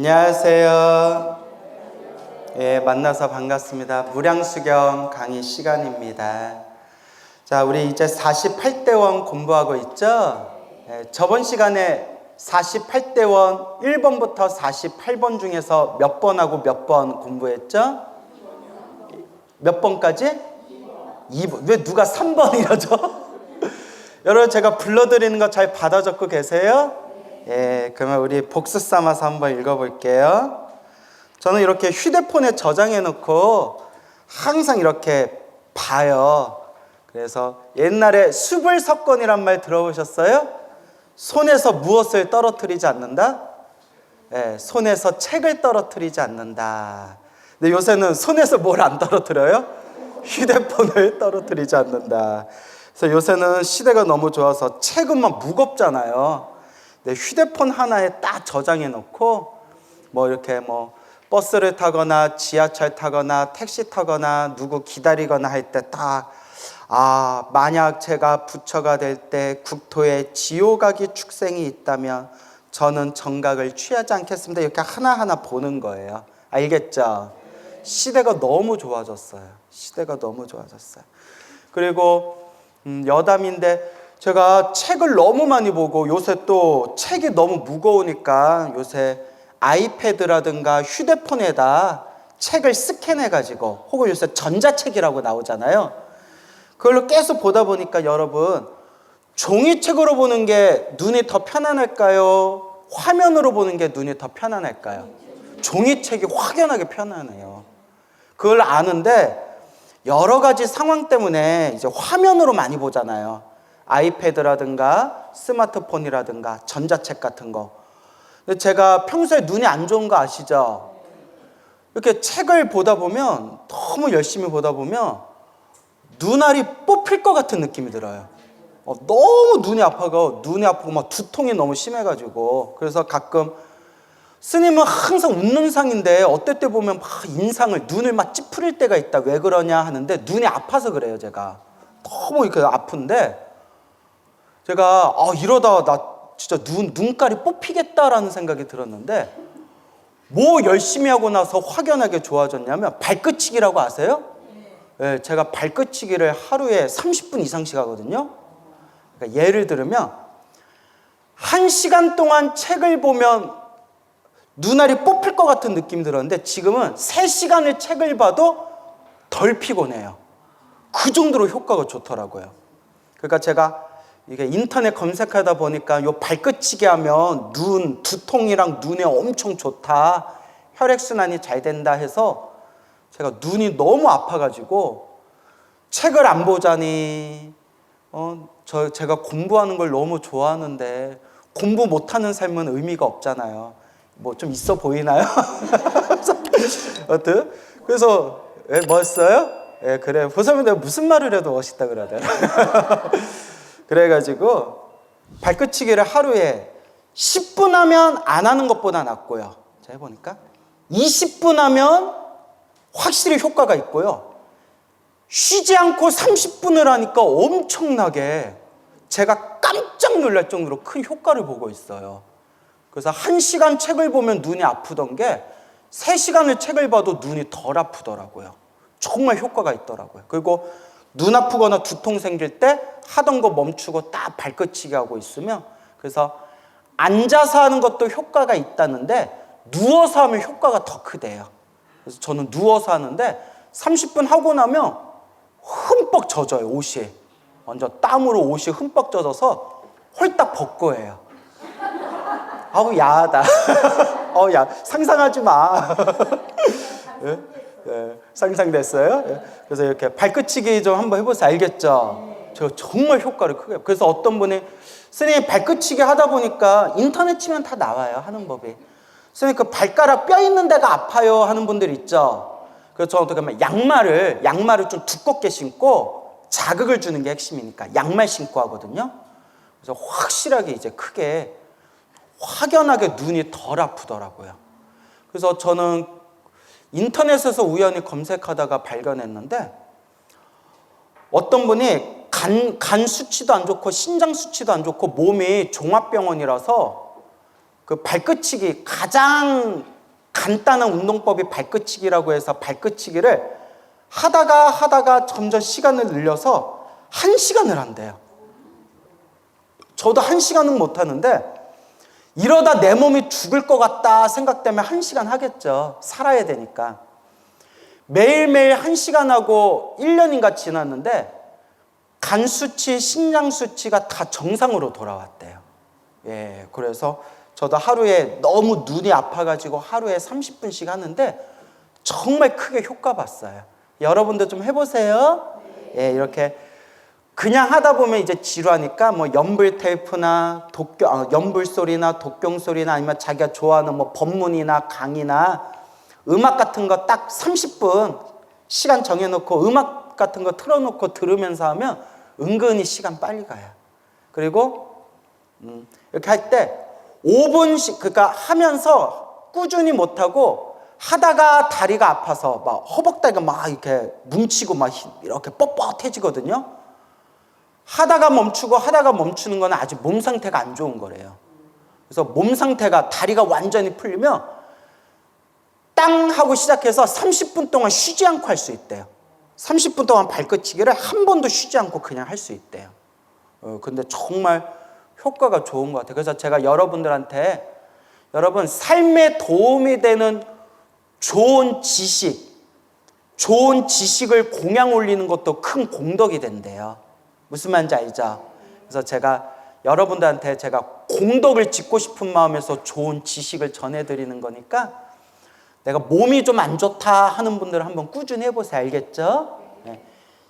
안녕하세요. 예, 만나서 반갑습니다. 무량수경 강의 시간입니다. 자, 우리 이제 48대원 공부하고 있죠? 예, 저번 시간에 48대원 1번부터 48번 중에서 몇 번하고 몇 번 공부했죠? 몇 번까지? 2번. 왜 누가 3번이라죠? 여러분, 제가 불러드리는 거 잘 받아 적고 계세요? 예, 그러면 우리 복수 삼아서 한번 읽어볼게요. 저는 이렇게 휴대폰에 저장해 놓고 항상 이렇게 봐요. 그래서 옛날에 수불석권이란 말 들어보셨어요? 손에서 무엇을 떨어뜨리지 않는다? 예, 손에서 책을 떨어뜨리지 않는다. 근데 요새는 손에서 뭘 안 떨어뜨려요? 휴대폰을 떨어뜨리지 않는다. 그래서 요새는 시대가 너무 좋아서 책은 막 무겁잖아요. 휴대폰 하나에 딱 저장해 놓고 이렇게 버스를 타거나 지하철 타거나 택시 타거나 누구 기다리거나 할 때 딱 만약 제가 부처가 될 때 국토에 지옥아기 축생이 있다면 저는 정각을 취하지 않겠습니다. 이렇게 하나하나 보는 거예요. 알겠죠? 시대가 너무 좋아졌어요. 시대가 너무 좋아졌어요. 그리고 여담인데 제가 책을 너무 많이 보고 요새 또 책이 너무 무거우니까 요새 아이패드라든가 휴대폰에다 책을 스캔해가지고 혹은 요새 전자책이라고 나오잖아요. 그걸로 계속 보다 보니까 여러분, 종이책으로 보는 게 눈이 더 편안할까요? 화면으로 보는 게 눈이 더 편안할까요? 종이책이 확연하게 편안해요. 그걸 아는데 여러 가지 상황 때문에 이제 화면으로 많이 보잖아요. 아이패드라든가 스마트폰이라든가 전자책 같은 거. 근데 제가 평소에 눈이 안 좋은 거 아시죠? 이렇게 책을 보다 보면, 너무 열심히 보다 보면 눈알이 뽑힐 것 같은 느낌이 들어요. 너무 눈이 아프고 막 두통이 너무 심해가지고. 그래서 가끔 스님은 항상 웃는 상인데 어떨 때 보면 막 인상을, 눈을 막 찌푸릴 때가 있다. 왜 그러냐 하는데 눈이 아파서 그래요. 제가 너무 이렇게 아픈데 제가 이러다 나 진짜 눈깔이 뽑히겠다라는 생각이 들었는데, 뭐 열심히 하고 나서 확연하게 좋아졌냐면 발끝치기라고 아세요? 네, 제가 발끝치기를 하루에 30분 이상씩 하거든요. 그러니까 예를 들면 1시간 동안 책을 보면 눈알이 뽑힐 것 같은 느낌이 들었는데 지금은 3시간을 책을 봐도 덜 피곤해요. 그 정도로 효과가 좋더라고요. 그러니까 제가 이게 인터넷 검색하다 보니까 요 발끝치기 하면 두통이랑 눈에 엄청 좋다, 혈액순환이 잘 된다 해서 제가 눈이 너무 아파가지고 책을 안 보자니 제가 공부하는 걸 너무 좋아하는데 공부 못하는 삶은 의미가 없잖아요. 좀 있어 보이나요? 어때? 그래서 멋있어요? 그래. 보시면 내가 무슨 말을 해도 멋있다 그래야 되나? 그래가지고 발끝치기를 하루에 10분 하면 안 하는 것보다 낫고요. 제가 해보니까 20분 하면 확실히 효과가 있고요. 쉬지 않고 30분을 하니까 엄청나게 제가 깜짝 놀랄 정도로 큰 효과를 보고 있어요. 그래서 1시간 책을 보면 눈이 아프던 게 3시간을 책을 봐도 눈이 덜 아프더라고요. 정말 효과가 있더라고요. 그리고 눈 아프거나 두통 생길 때 하던 거 멈추고 딱 발끝치기 하고 있으면, 그래서 앉아서 하는 것도 효과가 있다는데 누워서 하면 효과가 더 크대요. 그래서 저는 누워서 하는데 30분 하고 나면 흠뻑 젖어요. 옷이 완전 땀으로 옷이 흠뻑 젖어서 홀딱 벗고 해요. 야하다. 야, 상상하지 마. 네? 네, 상상됐어요? 네. 그래서 이렇게 발끝치기 좀 한번 해보세요. 알겠죠? 제가 정말 효과를 크게. 그래서 어떤 분이 선생님 발끝치기 하다 보니까 인터넷 치면 다 나와요. 하는 법이. 선생님 그 발가락 뼈 있는 데가 아파요 하는 분들 있죠? 그래서 저는 어떻게 하면 양말을 좀 두껍게 신고 자극을 주는 게 핵심이니까 양말 신고 하거든요. 그래서 확실하게 이제 크게 확연하게 눈이 덜 아프더라고요. 그래서 저는 인터넷에서 우연히 검색하다가 발견했는데 어떤 분이 간 수치도 안 좋고 신장 수치도 안 좋고 몸이 종합병원이라서 그 발끝치기 가장 간단한 운동법이 발끝치기라고 해서 발끝치기를 하다가 점점 시간을 늘려서 1시간을 한대요. 저도 1시간은 못하는데 이러다 내 몸이 죽을 것 같다 생각되면 1시간 하겠죠. 살아야 되니까. 매일매일 1시간 하고 1년인가 지났는데 간 수치, 신장 수치가 다 정상으로 돌아왔대요. 예, 그래서 저도 하루에 너무 눈이 아파가지고 하루에 30분씩 하는데 정말 크게 효과 봤어요. 여러분도 좀 해보세요. 예, 이렇게 그냥 하다 보면 이제 지루하니까 뭐 연불 테이프나 연불 소리나 독경 소리나 아니면 자기가 좋아하는 뭐 법문이나 강의나 음악 같은 거 딱 30분 시간 정해놓고 음악 같은 거 틀어놓고 들으면서 하면 은근히 시간 빨리 가요. 그리고 이렇게 할 때 5분씩 그러니까 하면서 꾸준히 못하고 하다가 다리가 아파서 막 허벅다리가 막 이렇게 뭉치고 막 이렇게 뻣뻣해지거든요. 하다가 멈추는 건 아주 몸 상태가 안 좋은 거래요. 그래서 몸 상태가 다리가 완전히 풀리면 땅 하고 시작해서 30분 동안 쉬지 않고 할 수 있대요. 30분 동안 발끝치기를 한 번도 쉬지 않고 그냥 할 수 있대요. 근데 정말 효과가 좋은 것 같아요. 그래서 제가 여러분들한테 여러분 삶에 도움이 되는 좋은 지식을 공양 올리는 것도 큰 공덕이 된대요. 무슨 말인지 알죠? 그래서 제가 여러분들한테 제가 공덕을 짓고 싶은 마음에서 좋은 지식을 전해드리는 거니까 내가 몸이 좀 안 좋다 하는 분들은 한번 꾸준히 해보세요. 알겠죠?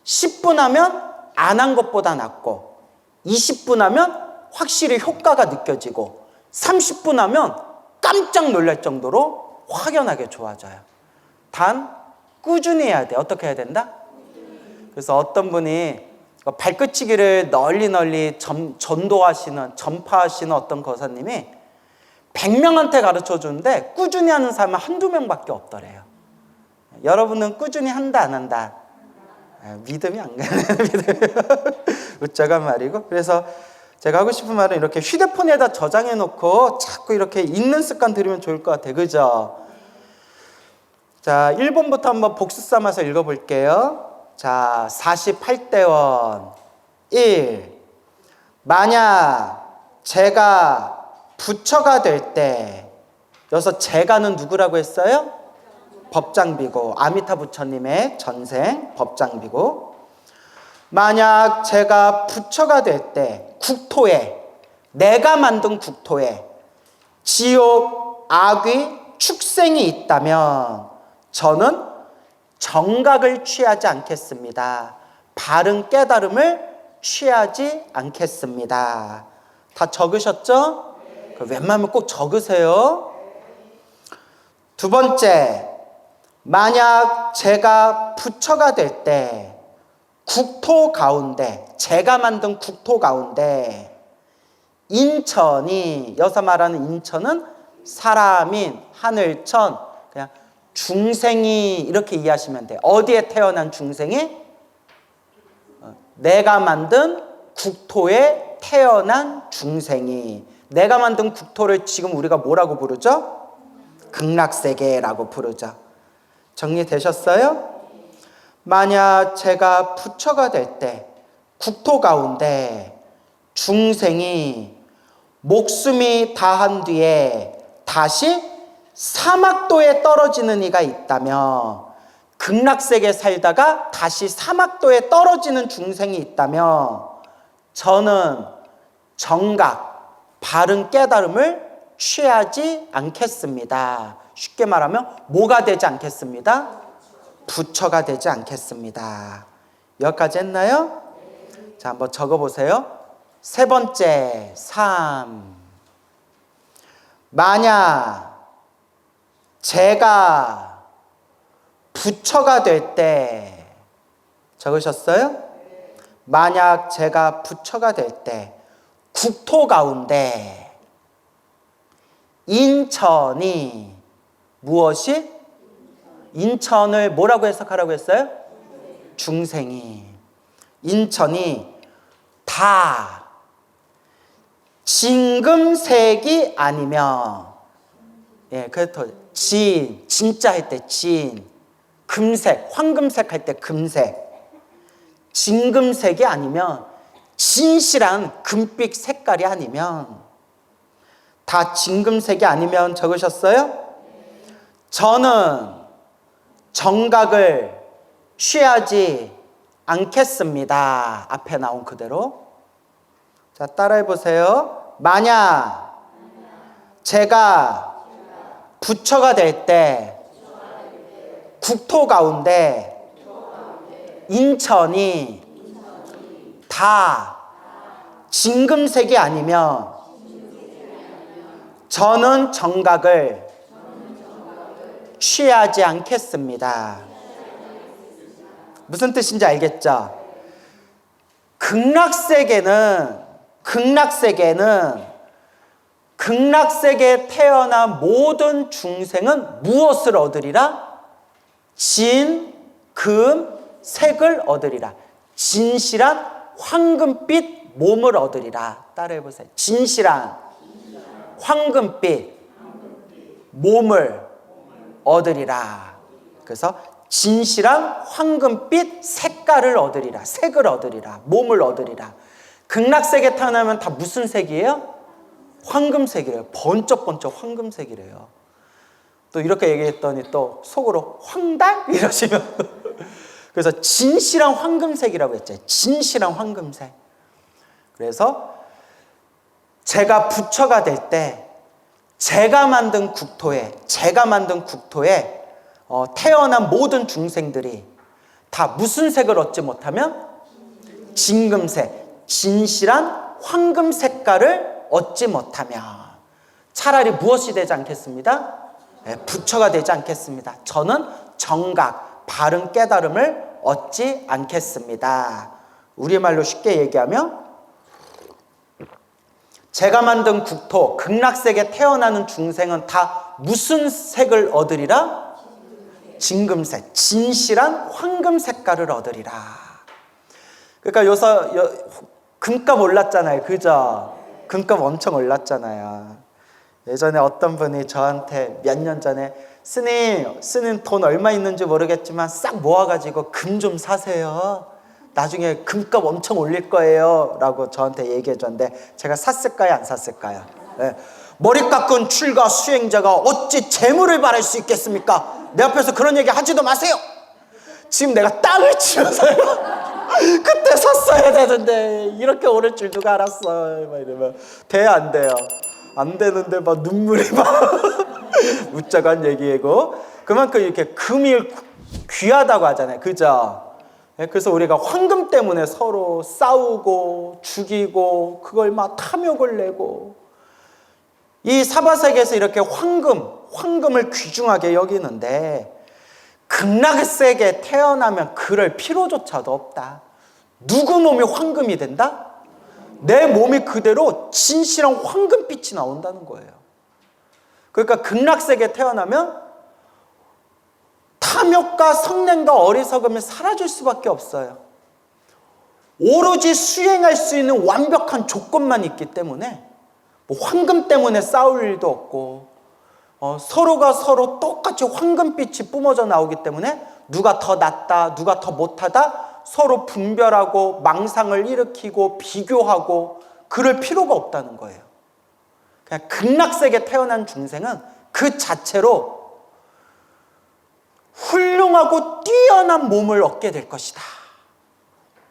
10분 하면 안 한 것보다 낫고 20분 하면 확실히 효과가 느껴지고 30분 하면 깜짝 놀랄 정도로 확연하게 좋아져요. 단 꾸준히 해야 돼. 어떻게 해야 된다? 그래서 어떤 분이 발끝치기를 널리 전파하시는 어떤 거사님이 100명한테 가르쳐 주는데 꾸준히 하는 사람은 한두 명밖에 없더래요. 여러분은 꾸준히 한다 안 한다? 믿음이 안 가네. 웃자간 말이고. 그래서 제가 하고 싶은 말은 이렇게 휴대폰에다 저장해 놓고 자꾸 이렇게 읽는 습관 들이면 좋을 것 같아요. 그죠? 자, 1번부터 한번 복수 삼아서 읽어볼게요. 자, 48대원 1. 만약 제가 부처가 될 때, 여기서 제가는 누구라고 했어요? 법장비고, 아미타 부처님의 전생 법장비고. 만약 제가 부처가 될 때 국토에, 내가 만든 국토에 지옥, 악귀, 축생이 있다면 저는 정각을 취하지 않겠습니다. 바른 깨달음을 취하지 않겠습니다. 다 적으셨죠? 웬만하면 꼭 적으세요. 두 번째, 만약 제가 부처가 될 때 국토 가운데, 제가 만든 국토 가운데 인천이, 여기서 말하는 인천은 사람인, 하늘천, 그냥 중생이 이렇게 이해하시면 돼요. 어디에 태어난 중생이? 내가 만든 국토에 태어난 중생이. 내가 만든 국토를 지금 우리가 뭐라고 부르죠? 극락세계라고 부르죠. 정리되셨어요? 만약 제가 부처가 될 때 국토 가운데 중생이 목숨이 다한 뒤에 다시 사막도에 떨어지는 이가 있다면, 극락세계에 살다가 다시 사막도에 떨어지는 중생이 있다면 저는 정각, 바른 깨달음을 취하지 않겠습니다. 쉽게 말하면 뭐가 되지 않겠습니다? 부처가 되지 않겠습니다. 여기까지 했나요? 자, 한번 적어보세요. 세 번째, 3. 만약 제가 부처가 될 때, 적으셨어요? 만약 제가 부처가 될 때 국토 가운데 인천이 무엇이? 인천을 뭐라고 해석하라고 했어요? 중생이. 인천이 다 진금색이 아니면, 그래서 진짜 할 때 진, 금색, 황금색 할 때 금색, 진금색이 아니면 진실한 금빛 색깔이 아니면 다 진금색이 아니면 적으셨어요? 저는 정각을 취하지 않겠습니다. 앞에 나온 그대로. 자, 따라해 보세요. 만약 제가 부처가 될 때 국토 가운데 인천이 다 진금색이 아니면 저는 정각을 취하지 않겠습니다. 무슨 뜻인지 알겠죠? 극락세계에 태어난 모든 중생은 무엇을 얻으리라? 진, 금, 색을 얻으리라. 진실한 황금빛 몸을 얻으리라. 따라해 보세요. 진실한 황금빛 몸을 얻으리라. 그래서 진실한 황금빛 색깔을 얻으리라. 색을 얻으리라. 몸을 얻으리라. 극락세계 태어나면 다 무슨 색이에요? 황금색이래요. 번쩍번쩍 황금색이래요. 또 이렇게 얘기했더니 또 속으로 황달? 이러시면 그래서 진실한 황금색이라고 했죠. 진실한 황금색. 그래서 제가 부처가 될 때 제가 만든 국토에 태어난 모든 중생들이 다 무슨 색을 얻지 못하면 진금색, 진실한 황금 색깔을 얻지 못하면 차라리 무엇이 되지 않겠습니다? 부처가 되지 않겠습니다. 저는 정각, 바른 깨달음을 얻지 않겠습니다. 우리말로 쉽게 얘기하면 제가 만든 국토, 극락세계에 태어나는 중생은 다 무슨 색을 얻으리라? 진금색, 진실한 황금 색깔을 얻으리라. 그러니까 요새 금값 올랐잖아요. 그죠? 금값 엄청 올랐잖아요. 예전에 어떤 분이 저한테 몇 년 전에 스님 돈 얼마 있는지 모르겠지만 싹 모아가지고 금 좀 사세요. 나중에 금값 엄청 올릴 거예요 라고 저한테 얘기해 줬는데 제가 샀을까요? 안 샀을까요? 네. 머리 깎은 출가 수행자가 어찌 재물을 바랄 수 있겠습니까? 내 앞에서 그런 얘기 하지도 마세요. 지금 내가 땅을 치면서요. 그때 샀어야 되는데 이렇게 오를 줄 누가 알았어. 막 이러면 돼요, 안 돼요? 안 되는데 막 눈물이 막 웃자간 얘기고 그만큼 이렇게 금이 귀하다고 하잖아요. 그죠? 그래서 우리가 황금 때문에 서로 싸우고 죽이고 그걸 막 탐욕을 내고 이 사바세계에서 이렇게 황금을 귀중하게 여기는데 극락세계에 태어나면 그럴 필요조차도 없다. 누구 몸이 황금이 된다? 내 몸이 그대로 진실한 황금빛이 나온다는 거예요. 그러니까 극락세계에 태어나면 탐욕과 성냄과 어리석음이 사라질 수밖에 없어요. 오로지 수행할 수 있는 완벽한 조건만 있기 때문에 뭐 황금 때문에 싸울 일도 없고 서로가 서로 똑같이 황금빛이 뿜어져 나오기 때문에 누가 더 낫다, 누가 더 못하다 서로 분별하고 망상을 일으키고 비교하고 그럴 필요가 없다는 거예요. 그냥 극락세계에 태어난 중생은 그 자체로 훌륭하고 뛰어난 몸을 얻게 될 것이다.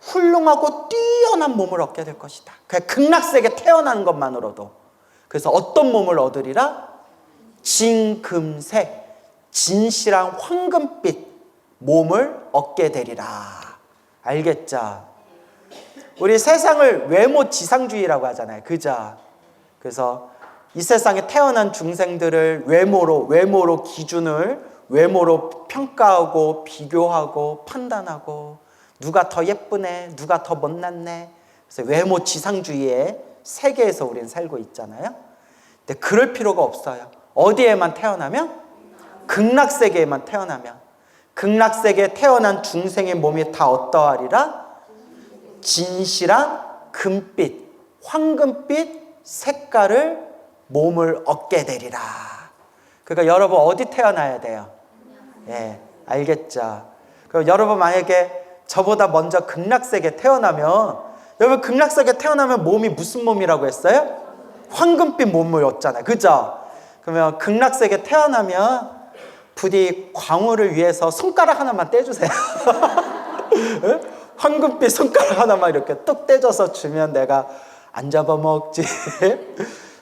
훌륭하고 뛰어난 몸을 얻게 될 것이다. 그냥 극락세계에 태어나는 것만으로도. 그래서 어떤 몸을 얻으리라? 진금색, 진실한 황금빛 몸을 얻게 되리라. 알겠죠? 우리 세상을 외모지상주의라고 하잖아요. 그죠? 그래서 이 세상에 태어난 중생들을 외모로 외모로 평가하고 비교하고 판단하고 누가 더 예쁘네, 누가 더 못났네. 그래서 외모지상주의의 세계에서 우리는 살고 있잖아요. 근데 그럴 필요가 없어요. 어디에만 태어나면? 극락세계에만 태어나면. 극락세계에 태어난 중생의 몸이 다 어떠하리라? 진실한 금빛, 황금빛 색깔을 몸을 얻게 되리라. 그러니까 여러분 어디 태어나야 돼요? 예, 알겠죠? 그럼 여러분 만약에 저보다 먼저 극락세계 태어나면, 여러분 극락세계 태어나면 몸이 무슨 몸이라고 했어요? 황금빛 몸이었잖아요. 그죠? 그러면 극락세계 태어나면 부디 광우를 위해서 손가락 하나만 떼주세요. 황금빛 손가락 하나만 이렇게 뚝 떼줘서 주면 내가 안 잡아먹지.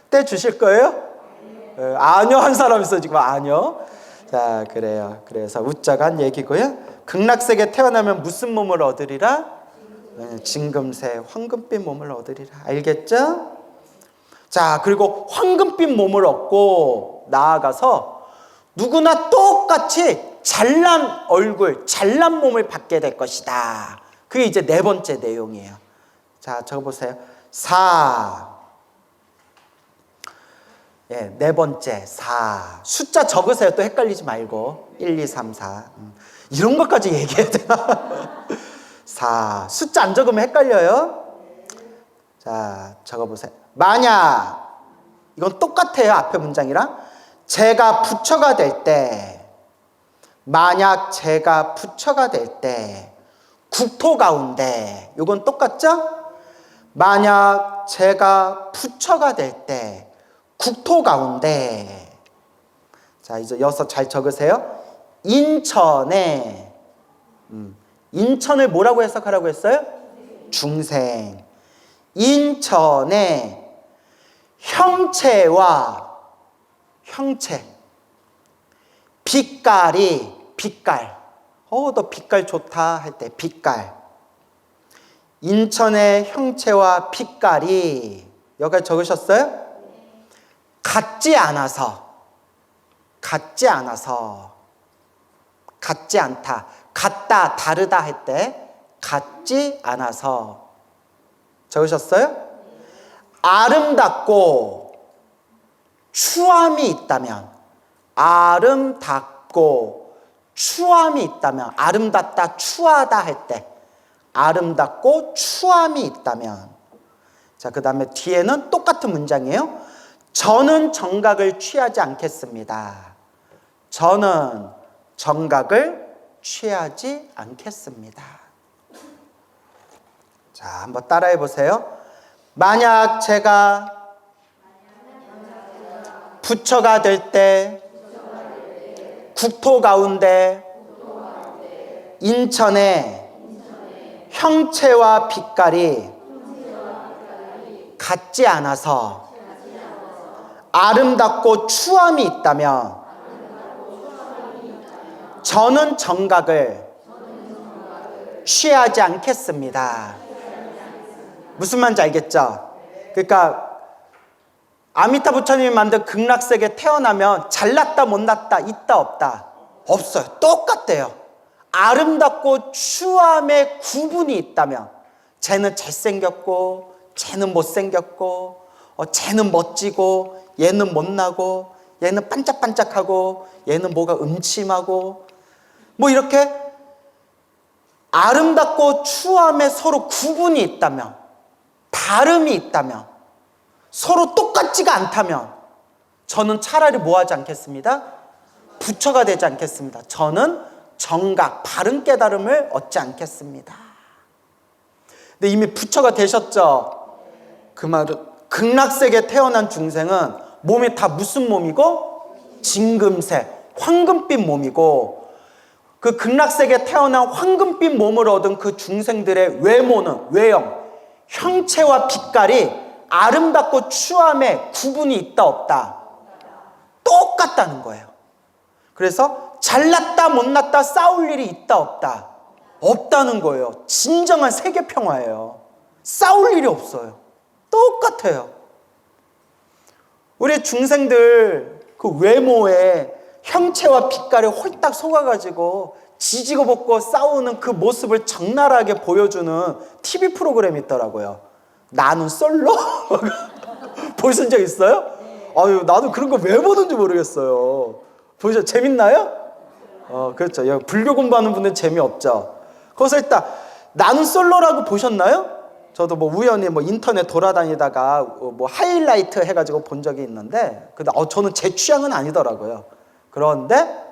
떼주실 거예요? 아니요 한 사람 있어 지금. 아니요. 자, 그래요. 그래서 웃자가 한 얘기고요. 극락세계 태어나면 무슨 몸을 얻으리라? 진금새 황금빛 몸을 얻으리라. 알겠죠? 자, 그리고 황금빛 몸을 얻고 나아가서 누구나 똑같이 잘난 얼굴, 잘난 몸을 받게 될 것이다. 그게 이제 네 번째 내용이에요. 자, 적어보세요. 4. 예, 네 번째 4. 숫자 적으세요. 또 헷갈리지 말고. 1, 2, 3, 4. 이런 것까지 얘기해야 되나? 4. 숫자 안 적으면 헷갈려요. 자, 적어보세요. 만약, 이건 똑같아요. 앞에 문장이랑. 제가 부처가 될 때, 만약 제가 부처가 될 때, 국토 가운데, 이건 똑같죠? 만약 제가 부처가 될 때, 국토 가운데. 자, 이제 여기서 잘 적으세요. 인천에, 인천을 뭐라고 해석하라고 했어요? 중생. 인천에 형체와 형체, 빛깔이, 빛깔. 너 빛깔 좋다 할 때 빛깔. 인천의 형체와 빛깔이, 여기까지 적으셨어요? 같지 않아서, 같지 않아서, 같지 않다, 같다, 다르다 할 때 같지 않아서. 적으셨어요? 아름답고 추함이 있다면, 아름답고 추함이 있다면, 아름답다, 추하다 할 때 아름답고 추함이 있다면. 자, 그 다음에 뒤에는 똑같은 문장이에요. 저는 정각을 취하지 않겠습니다. 저는 정각을 취하지 않겠습니다. 자, 한번 따라해 보세요. 만약 제가 부처가 될 때 국토 가운데 인천의 형체와 빛깔이 같지 않아서 아름답고 추함이 있다면 저는 정각을 취하지 않겠습니다. 무슨 말인지 알겠죠? 그러니까 아미타 부처님이 만든 극락세계 태어나면 잘났다 못났다 있다 없다? 없어요. 똑같대요. 아름답고 추함의 구분이 있다면, 쟤는 잘생겼고 쟤는 못생겼고, 쟤는 멋지고 얘는 못나고, 얘는 반짝반짝하고 얘는 뭐가 음침하고, 뭐 이렇게 아름답고 추함에 서로 구분이 있다면, 다름이 있다면, 서로 똑같지가 않다면 저는 차라리 뭐 하지 않겠습니다? 부처가 되지 않겠습니다. 저는 정각, 바른 깨달음을 얻지 않겠습니다. 근데 이미 부처가 되셨죠? 그 말은 극락세계에 태어난 중생은 몸이 다 무슨 몸이고? 진금색, 황금빛 몸이고, 그 극락세계에 태어난 황금빛 몸을 얻은 그 중생들의 외모는, 외형, 형체와 빛깔이 아름답고 추함에 구분이 있다 없다? 똑같다는 거예요. 그래서 잘났다 못났다 싸울 일이 있다 없다? 없다는 거예요. 진정한 세계 평화예요. 싸울 일이 없어요. 똑같아요. 우리 중생들 그 외모에 형체와 빛깔에 홀딱 속아가지고 지지고 볶고 싸우는 그 모습을 적나라하게 보여주는 TV 프로그램이 있더라고요. 나는 솔로? 보신 적 있어요? 아유, 나도 그런 거 왜 보는지 모르겠어요. 보셨죠? 재밌나요? 그렇죠. 불교 공부하는 분들은 재미없죠. 거기서 일단 나는 솔로라고 보셨나요? 저도 뭐 우연히 뭐 인터넷 돌아다니다가 뭐 하이라이트 해가지고 본 적이 있는데, 근데 저는 제 취향은 아니더라고요. 그런데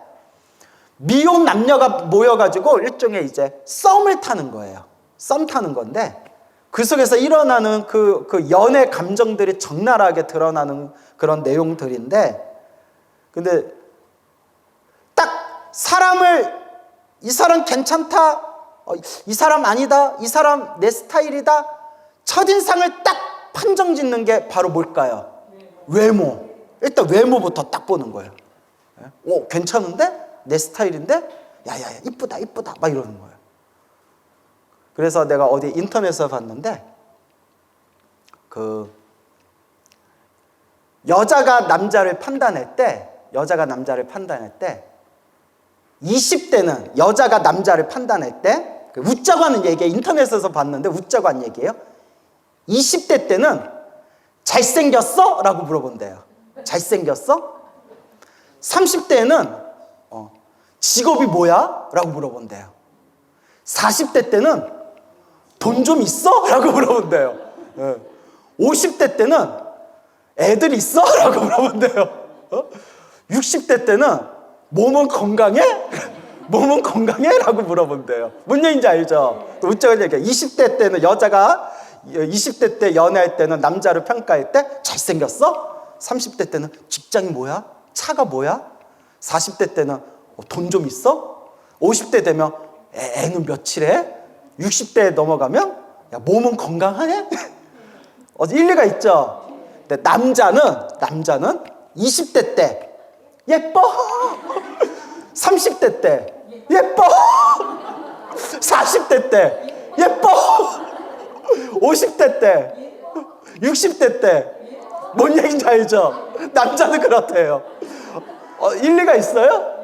미혼 남녀가 모여가지고 일종의 이제 썸을 타는 거예요. 썸 타는 건데, 그 속에서 일어나는 그 연애 감정들이 적나라하게 드러나는 그런 내용들인데, 근데 딱 이 사람 괜찮다, 이 사람 아니다, 이 사람 내 스타일이다, 첫인상을 딱 판정 짓는 게 바로 뭘까요? 외모. 일단 외모부터 딱 보는 거예요. 오, 괜찮은데? 내 스타일인데? 야야야, 이쁘다 이쁘다 막 이러는 거예요. 그래서 내가 어디 인터넷에서 봤는데, 그 여자가 남자를 판단할 때 20대는 여자가 남자를 판단할 때, 웃자고 하는 얘기예요. 인터넷에서 봤는데 웃자고 하는 얘기예요. 20대 때는 잘생겼어? 라고 물어본대요. 잘생겼어? 30대는 직업이 뭐야? 라고 물어본대요. 40대 때는 돈 좀 있어? 라고 물어본대요. 50대 때는 애들 있어? 라고 물어본대요. 60대 때는 몸은 건강해? 몸은 건강해? 라고 물어본대요. 뭔 얘기인지 알죠? 또 웃자고 얘기해요. 20대 때는 여자가 20대 때 연애할 때는 남자를 평가할 때 잘생겼어? 30대 때는 직장이 뭐야? 차가 뭐야? 40대 때는 돈 좀 있어? 50대 되면 애는 며칠 해? 60대에 넘어가면 야, 몸은 건강하네? 일리가 있죠? 근데 남자는 20대 때 예뻐. 30대 때 예뻐. 40대 때 예뻐. 50대 때 60대 때 뭔 얘기인지 알죠? 남자는 그렇대요. 일리가 있어요?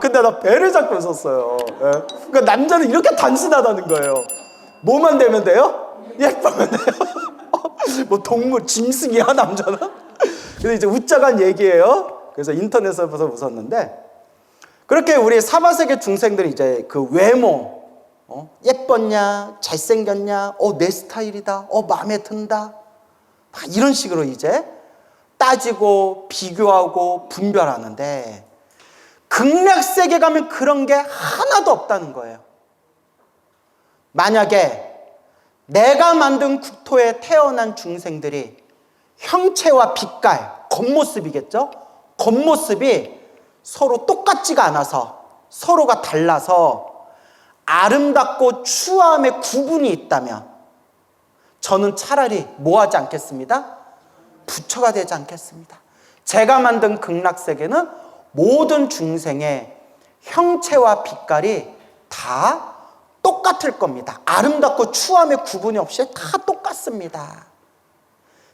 근데 나 배를 잡고 있었어요. 예? 그러니까 남자는 이렇게 단순하다는 거예요. 뭐만 되면 돼요? 예쁘면 돼요. 뭐 동물, 짐승이야, 남자는? 근데 이제 웃자간 얘기예요. 그래서 인터넷에서 웃었는데, 그렇게 우리 사바세계 중생들이 이제 그 외모, 예뻤냐, 잘생겼냐, 내 스타일이다, 마음에 든다, 이런 식으로 이제 따지고 비교하고 분별하는데, 극락세계 가면 그런 게 하나도 없다는 거예요. 만약에 내가 만든 국토에 태어난 중생들이 형체와 빛깔, 겉모습이겠죠? 겉모습이 서로 똑같지가 않아서, 서로가 달라서 아름답고 추함의 구분이 있다면 저는 차라리 뭐 하지 않겠습니다? 부처가 되지 않겠습니다. 제가 만든 극락세계는 모든 중생의 형체와 빛깔이 다 똑같을 겁니다. 아름답고 추함의 구분이 없이 다 똑같습니다.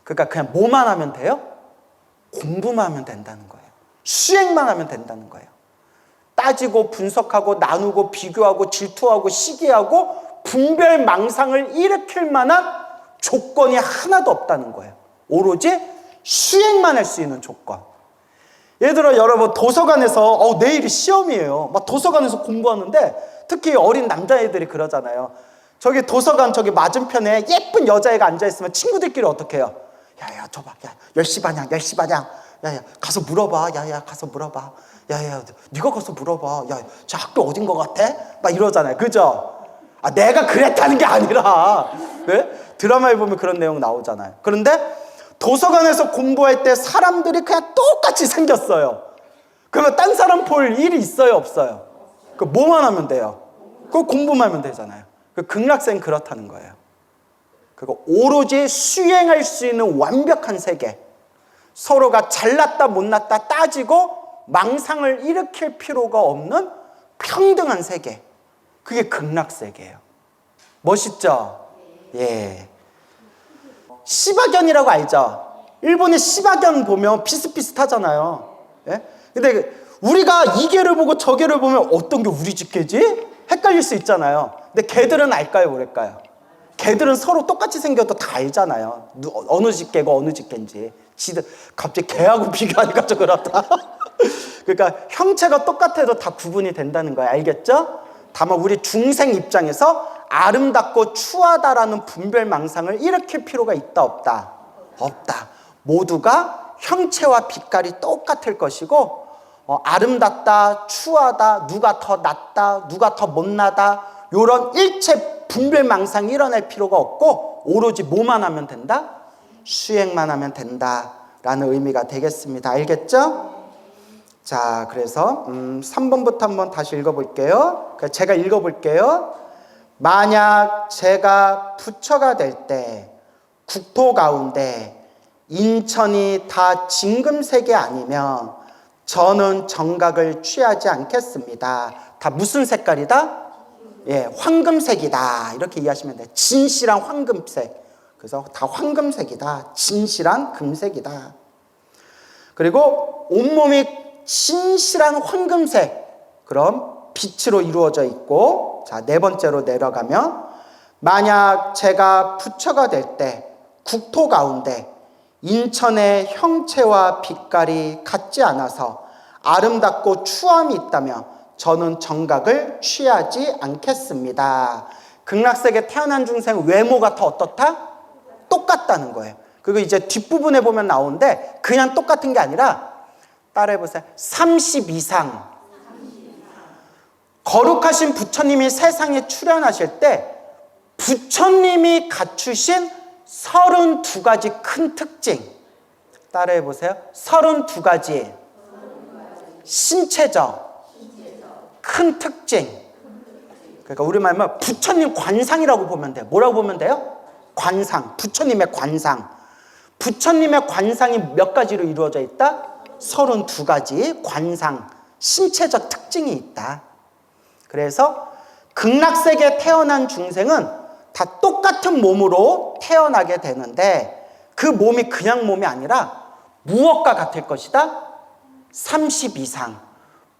그러니까 그냥 뭐만 하면 돼요? 공부만 하면 된다는 거예요. 수행만 하면 된다는 거예요. 따지고 분석하고 나누고 비교하고 질투하고 시기하고 분별 망상을 일으킬 만한 조건이 하나도 없다는 거예요. 오로지 수행만 할 수 있는 조건. 예를 들어 여러분 도서관에서 내일이 시험이에요. 막 도서관에서 공부하는데 특히 어린 남자애들이 그러잖아요. 저기 도서관 저기 맞은편에 예쁜 여자애가 앉아있으면 친구들끼리 어떻게 해요? 야야 저봐, 야 10시 반이야. 야야 가서 물어봐. 야야 가서 물어봐. 야야 네가 가서 물어봐. 야 저 학교 어딘 것 같아? 막 이러잖아요. 그죠? 내가 그랬다는 게 아니라, 네? 드라마에 보면 그런 내용 나오잖아요. 그런데 도서관에서 공부할 때 사람들이 그냥 똑같이 생겼어요. 그러면 딴 사람 볼 일이 있어요, 없어요? 그 뭐만 하면 돼요? 그 공부만 하면 되잖아요. 그 극락세는 그렇다는 거예요. 그리고 오로지 수행할 수 있는 완벽한 세계, 서로가 잘났다 못났다 따지고 망상을 일으킬 필요가 없는 평등한 세계, 그게 극락세계예요. 멋있죠? 예. 시바견이라고 알죠? 일본의 시바견 보면 비슷비슷하잖아요. 예? 근데 우리가 이 개를 보고 저 개를 보면 어떤 게 우리 집 개지? 헷갈릴 수 있잖아요. 근데 개들은 알까요, 모를까요? 개들은 서로 똑같이 생겨도 다 알잖아요. 어느 집 개고 어느 집 개인지. 지들 갑자기 개하고 비교하니까 좀 그렇다. 그러니까 형체가 똑같아도 다 구분이 된다는 거예요. 알겠죠? 다만 우리 중생 입장에서 아름답고 추하다라는 분별망상을 일으킬 필요가 있다 없다? 없다. 모두가 형체와 빛깔이 똑같을 것이고 아름답다, 추하다, 누가 더 낫다, 누가 더 못나다 이런 일체 분별망상이 일어날 필요가 없고 오로지 뭐만 하면 된다? 수행만 하면 된다라는 의미가 되겠습니다. 알겠죠? 자, 그래서 3번부터 한번 다시 읽어볼게요. 제가 읽어볼게요. 만약 제가 부처가 될 때 국토 가운데 인천이 다 진금색이 아니면 저는 정각을 취하지 않겠습니다. 다 무슨 색깔이다? 예, 황금색이다. 이렇게 이해하시면 돼요. 진실한 황금색. 그래서 다 황금색이다. 진실한 금색이다. 그리고 온몸이 진실한 황금색. 그럼 빛으로 이루어져 있고, 자, 네 번째로 내려가면 만약 제가 부처가 될 때 국토 가운데 인천의 형체와 빛깔이 같지 않아서 아름답고 추함이 있다면 저는 정각을 취하지 않겠습니다. 극락세계 태어난 중생 외모가 더 어떻다? 똑같다는 거예요. 그리고 이제 뒷부분에 보면 나오는데 그냥 똑같은 게 아니라 따라해보세요. 30 이상. 거룩하신 부처님이 세상에 출현하실 때 부처님이 갖추신 32가지 큰 특징. 따라해보세요. 32가지 신체적 큰 특징. 그러니까 우리말로 부처님 관상이라고 보면 돼요. 뭐라고 보면 돼요? 관상. 부처님의 관상. 부처님의 관상이 몇 가지로 이루어져 있다? 32가지 관상, 신체적 특징이 있다. 그래서 극락세계에 태어난 중생은 다 똑같은 몸으로 태어나게 되는데 그 몸이 그냥 몸이 아니라 무엇과 같을 것이다? 30 이상.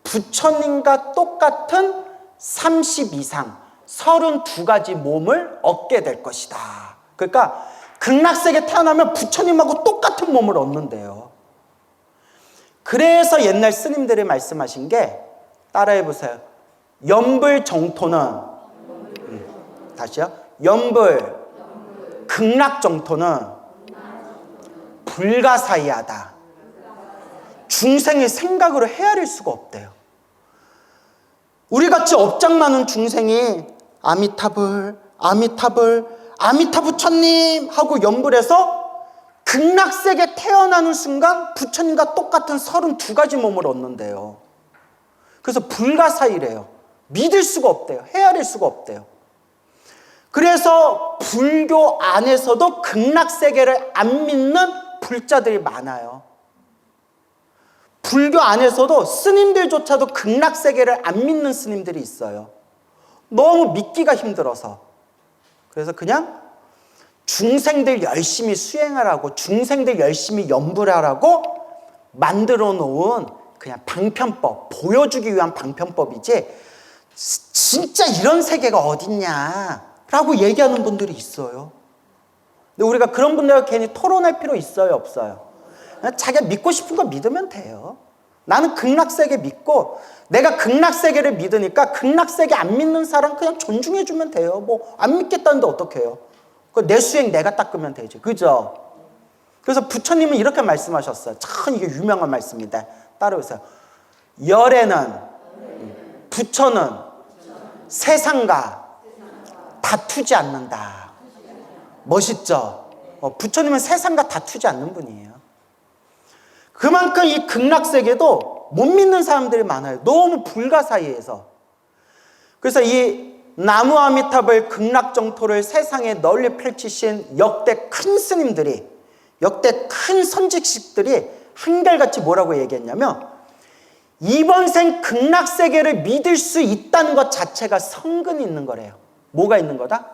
부처님과 똑같은 30 이상, 32가지 몸을 얻게 될 것이다. 그러니까 극락세계에 태어나면 부처님하고 똑같은 몸을 얻는데요. 그래서 옛날 스님들이 말씀하신 게 따라해보세요. 연불정토는 다시요. 연불 극락정토는 불가사의하다. 중생의 생각으로 헤아릴 수가 없대요. 우리같이 업장 많은 중생이 아미타불 아미타 부처님 하고 연불해서 극락세계에 태어나는 순간 부처님과 똑같은 32가지 몸을 얻는데요. 그래서 불가사의래요. 믿을 수가 없대요. 헤아릴 수가 없대요. 그래서 불교 안에서도 극락세계를 안 믿는 불자들이 많아요. 불교 안에서도 스님들조차도 극락세계를 안 믿는 스님들이 있어요. 너무 믿기가 힘들어서. 그래서 그냥 중생들 열심히 수행하라고, 중생들 열심히 연불하라고 만들어 놓은 그냥 방편법, 보여주기 위한 방편법이지 진짜 이런 세계가 어딨냐라고 얘기하는 분들이 있어요. 근데 우리가 그런 분들과 괜히 토론할 필요 있어요, 없어요? 그냥 자기가 믿고 싶은 거 믿으면 돼요. 나는 극락세계 믿고 내가 극락세계를 믿으니까 극락세계 안 믿는 사람 그냥 존중해주면 돼요. 뭐 안 믿겠다는데 어떡해요? 내 수행 내가 닦으면 되지. 그죠? 그래서 부처님은 이렇게 말씀하셨어요. 참 이게 유명한 말씀인데 따라오세요. 열애는 부처는 세상과 다투지 않는다. 멋있죠? 부처님은 세상과 다투지 않는 분이에요. 그만큼 이 극락세계도 못 믿는 사람들이 많아요. 너무 불가사의해서. 그래서 이 나무 아미타불 극락정토를 세상에 널리 펼치신 역대 큰 스님들이, 역대 큰 선직식들이 한결같이 뭐라고 얘기했냐면 이번 생 극락세계를 믿을 수 있다는 것 자체가 성근이 있는 거래요. 뭐가 있는 거다?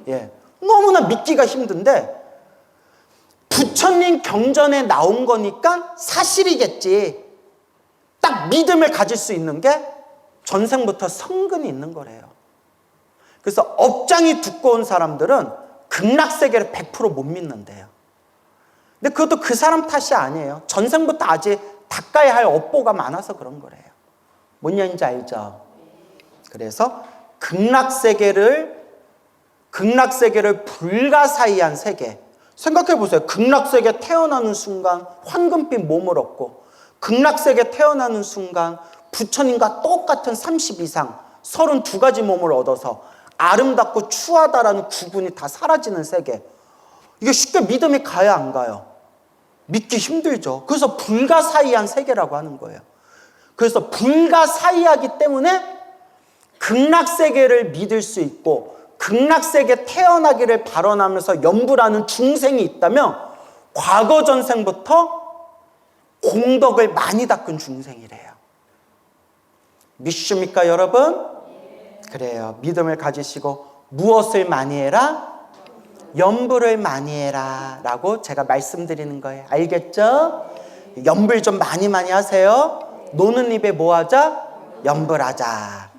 예, 너무나 믿기가 힘든데 부처님 경전에 나온 거니까 사실이겠지. 딱 믿음을 가질 수 있는 게 전생부터 성근이 있는 거래요. 그래서 업장이 두꺼운 사람들은 극락세계를 100% 못 믿는데요. 근데 그것도 그 사람 탓이 아니에요. 전생부터 아직 닦아야 할 업보가 많아서 그런 거래요. 뭔 얘기인지 알죠? 그래서 극락세계를 극락세계를 불가사의한 세계. 생각해 보세요. 극락세계 태어나는 순간 황금빛 몸을 얻고, 극락세계 태어나는 순간 부처님과 똑같은 30 이상 32가지 몸을 얻어서 아름답고 추하다라는 구분이 다 사라지는 세계. 이게 쉽게 믿음이 가요, 안 가요? 믿기 힘들죠. 그래서 불가사의한 세계라고 하는 거예요. 그래서 불가사의하기 때문에 극락세계를 믿을 수 있고, 극락세계 태어나기를 발언하면서 염불하는 중생이 있다면 과거 전생부터 공덕을 많이 닦은 중생이래요. 믿습니까, 여러분? 그래요. 믿음을 가지시고 무엇을 많이 해라? 염불을 많이 해라 라고 제가 말씀드리는 거예요. 알겠죠? 염불 좀 많이 하세요. 노는 입에 뭐 하자? 염불하자.